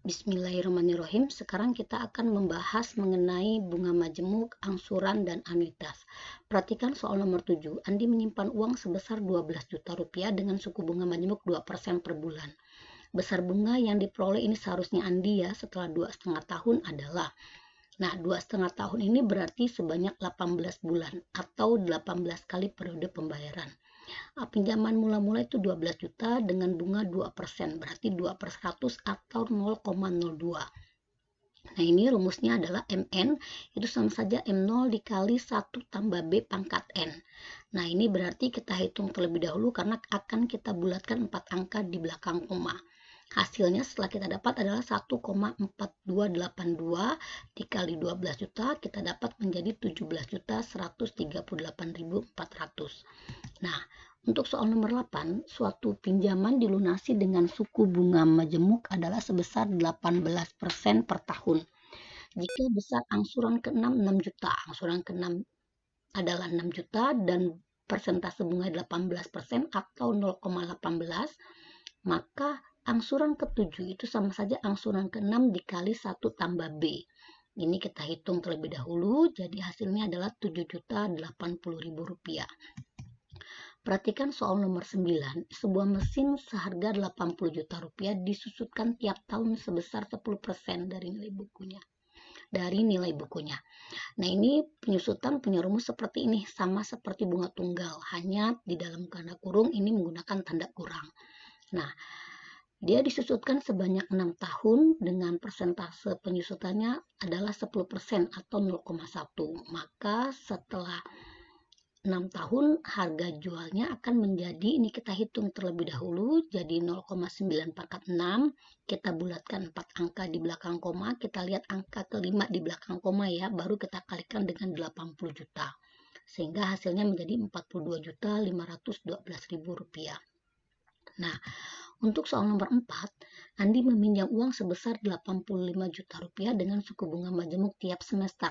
Bismillahirrahmanirrahim. Sekarang kita akan membahas mengenai bunga majemuk, angsuran, dan anuitas. Perhatikan soal nomor 7. Andi menyimpan uang sebesar 12 juta rupiah dengan suku bunga majemuk 2% per bulan. Besar bunga yang diperoleh ini seharusnya Andi ya setelah 2,5 tahun adalah. Nah, 2,5 tahun ini berarti sebanyak 18 bulan atau 18 kali periode pembayaran. Pinjaman mula-mula itu 12 juta dengan bunga 2%, berarti 2/100 atau 0,02. Nah, ini rumusnya adalah MN, itu sama saja M0 dikali 1 tambah B pangkat N. Nah, ini berarti kita hitung terlebih dahulu karena akan kita bulatkan 4 angka di belakang koma. Hasilnya setelah kita dapat adalah 1,4282 dikali 12 juta, kita dapat menjadi 17.138.400. Nah, untuk soal nomor 8, suatu pinjaman dilunasi dengan suku bunga majemuk adalah sebesar 18% per tahun. Jika besar angsuran ke-6 6 juta, angsuran ke-6 adalah 6 juta dan persentase bunga 18% atau 0,18, maka angsuran ke-7 itu sama saja angsuran ke-6 dikali 1 tambah B. Ini kita hitung terlebih dahulu, jadi hasilnya adalah Rp7.080.000. Perhatikan soal nomor 9. Sebuah mesin seharga 80 juta rupiah disusutkan tiap tahun sebesar 10% dari nilai bukunya. Nah, ini penyusutan punya rumus seperti ini, sama seperti bunga tunggal, hanya di dalam tanda kurung ini menggunakan tanda kurang. Nah, dia disusutkan sebanyak 6 tahun dengan persentase penyusutannya adalah 10% atau 0,1. Maka setelah 6 tahun harga jualnya akan menjadi, ini kita hitung terlebih dahulu, jadi 0,946, kita bulatkan 4 angka di belakang koma, kita lihat angka kelima di belakang koma ya, baru kita kalikan dengan 80 juta, sehingga hasilnya menjadi Rp42.512.000. Nah, untuk soal nomor 4, Andi meminjam uang sebesar 85 juta rupiah dengan suku bunga majemuk tiap semester.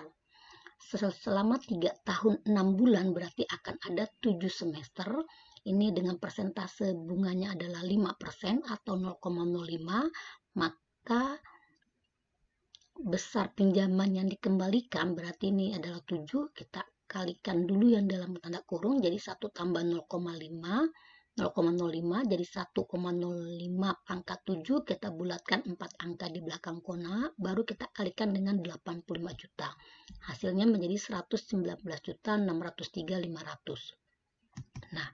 Selama 3 tahun 6 bulan berarti akan ada 7 semester. Ini dengan persentase bunganya adalah 5% atau 0,05, maka besar pinjaman yang dikembalikan berarti ini adalah 7, kita kalikan dulu yang dalam tanda kurung, jadi 1 tambah 0,05 jadi 1,05 pangkat 7, kita bulatkan 4 angka di belakang koma, baru kita kalikan dengan 85 juta. Hasilnya menjadi 119.603.500. Nah,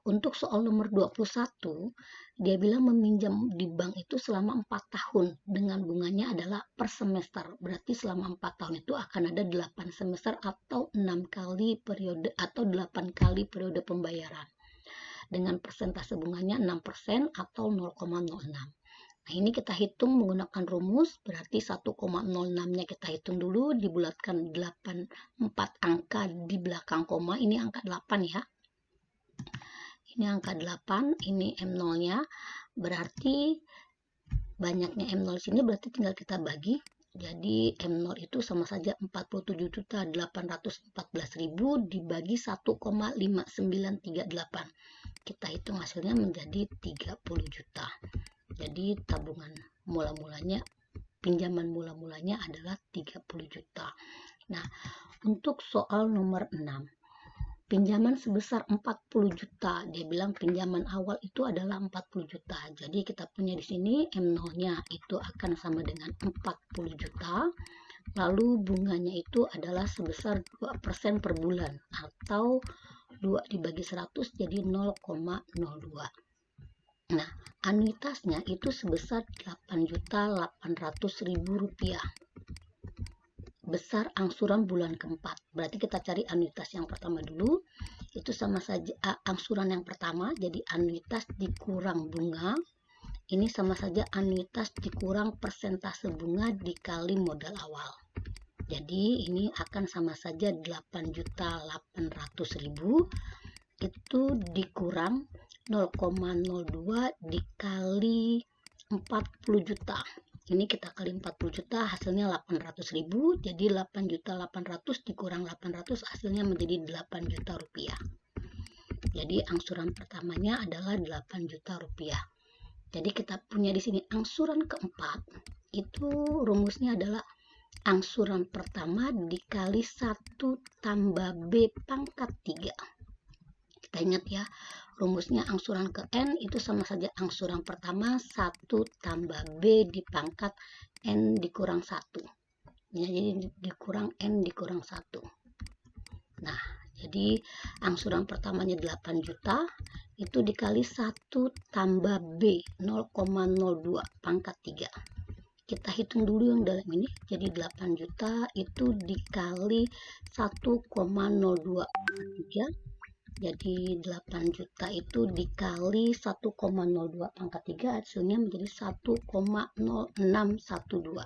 untuk soal nomor 21, dia bilang meminjam di bank itu selama 4 tahun dengan bunganya adalah per semester. Berarti selama 4 tahun itu akan ada 8 semester atau 6 kali periode atau 8 kali periode pembayaran. Dengan persentase bunganya 6% atau 0,06. Nah, ini kita hitung menggunakan rumus, berarti 1,06-nya kita hitung dulu, dibulatkan 4 angka di belakang koma, ini angka 8 ya. Ini angka 8, ini M0-nya, berarti banyaknya M0 sini berarti tinggal kita bagi. Jadi M0 itu sama saja 47.814.000 dibagi 1,5938. Kita hitung hasilnya menjadi 30 juta. Jadi tabungan pinjaman mula-mulanya adalah 30 juta. Nah, untuk soal nomor 6, pinjaman sebesar 40 juta. Dia bilang pinjaman awal itu adalah 40 juta. Jadi kita punya di sini M0-nya itu akan sama dengan 40 juta. Lalu bunganya itu adalah sebesar 2% per bulan atau 2 dibagi 100 jadi 0,02. Nah, anuitasnya itu sebesar Rp8.800.000. Besar angsuran bulan keempat. Berarti kita cari anuitas yang pertama dulu. Itu sama saja angsuran yang pertama, jadi anuitas dikurang bunga. Ini sama saja anuitas dikurang persentase bunga dikali modal awal. Jadi ini akan sama saja 8.800.000 itu dikurang 0,02 dikali 40 juta. Ini kita kali 40 juta hasilnya 800.000, jadi 8.800.000 dikurang 800 hasilnya menjadi 8 juta rupiah. Jadi angsuran pertamanya adalah 8 juta rupiah. Jadi kita punya di sini angsuran keempat, itu rumusnya adalah angsuran pertama dikali 1 tambah B pangkat 3. Kita ingat ya, rumusnya angsuran ke N itu sama saja angsuran pertama 1 tambah B dipangkat N dikurang 1. Ya, jadi dikurang N dikurang 1. Nah, jadi angsuran pertamanya 8 juta, itu dikali 1 tambah B 0,02 pangkat 3. Kita hitung dulu yang dalam ini, jadi 8 juta itu dikali 1,02 pangkat 3. Jadi 8 juta itu dikali 1,02 pangkat 3, hasilnya menjadi 1,0612.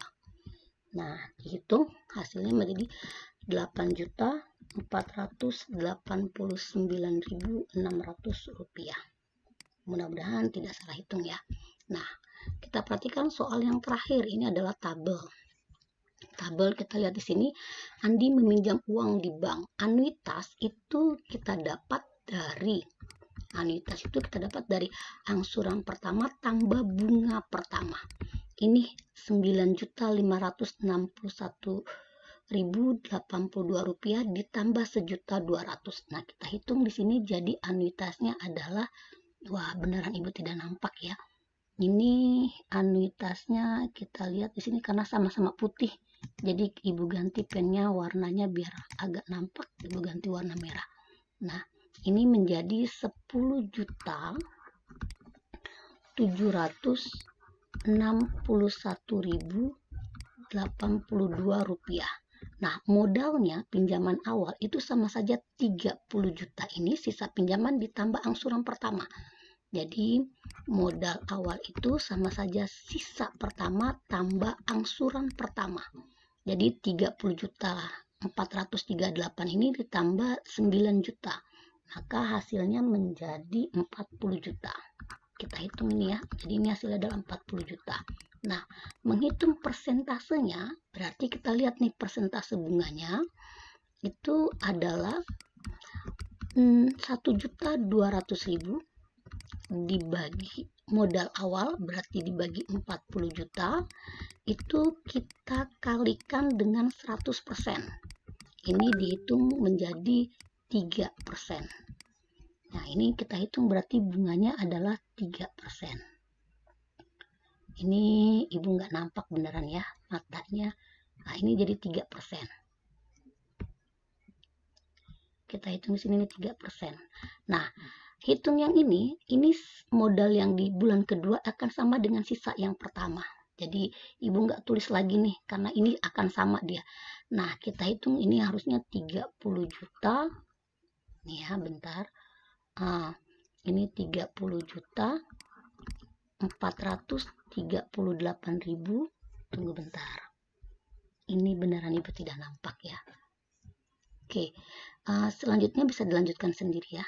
Nah, dihitung hasilnya menjadi 8.489.600 rupiah. Mudah-mudahan tidak salah hitung ya. Nah, kita perhatikan soal yang terakhir, ini adalah tabel. Tabel kita lihat di sini, Andi meminjam uang di bank. Anuitas itu kita dapat dari angsuran pertama tambah bunga pertama. Ini 9.561.082 rupiah ditambah 1.200.000. Nah, kita hitung di sini jadi anuitasnya adalah, wah beneran Ibu tidak nampak ya. Ini anuitasnya kita lihat di sini karena sama-sama putih. Jadi Ibu ganti pennya warnanya biar agak nampak, Ibu ganti warna merah. Nah, ini menjadi 10.761.082 rupiah. Nah, modalnya pinjaman awal itu sama saja 30 juta ini, sisa pinjaman ditambah angsuran pertama. Jadi modal awal itu sama saja sisa pertama tambah angsuran pertama. Jadi 30 juta 438 ini ditambah 9 juta. Maka hasilnya menjadi 40 juta. Kita hitung ini ya. Jadi ini hasilnya adalah 40 juta. Nah, menghitung persentasenya, berarti kita lihat nih persentase bunganya itu adalah 1.200.000 dibagi modal awal, berarti dibagi 40 juta, itu kita kalikan dengan 100%. Ini dihitung menjadi 3%. Nah, ini kita hitung berarti bunganya adalah 3%. Ini Ibu nggak nampak beneran ya matanya. Nah, ini jadi 3%. Kita hitung di sini 3%. Nah, hitung yang ini modal yang di bulan kedua akan sama dengan sisa yang pertama. Jadi Ibu nggak tulis lagi nih, karena ini akan sama dia. Nah, kita hitung ini harusnya 30 juta. Nih ya, bentar. Ini 30 juta 438.000. Tunggu bentar. Ini beneran Ibu tidak nampak ya. Oke, selanjutnya bisa dilanjutkan sendiri ya.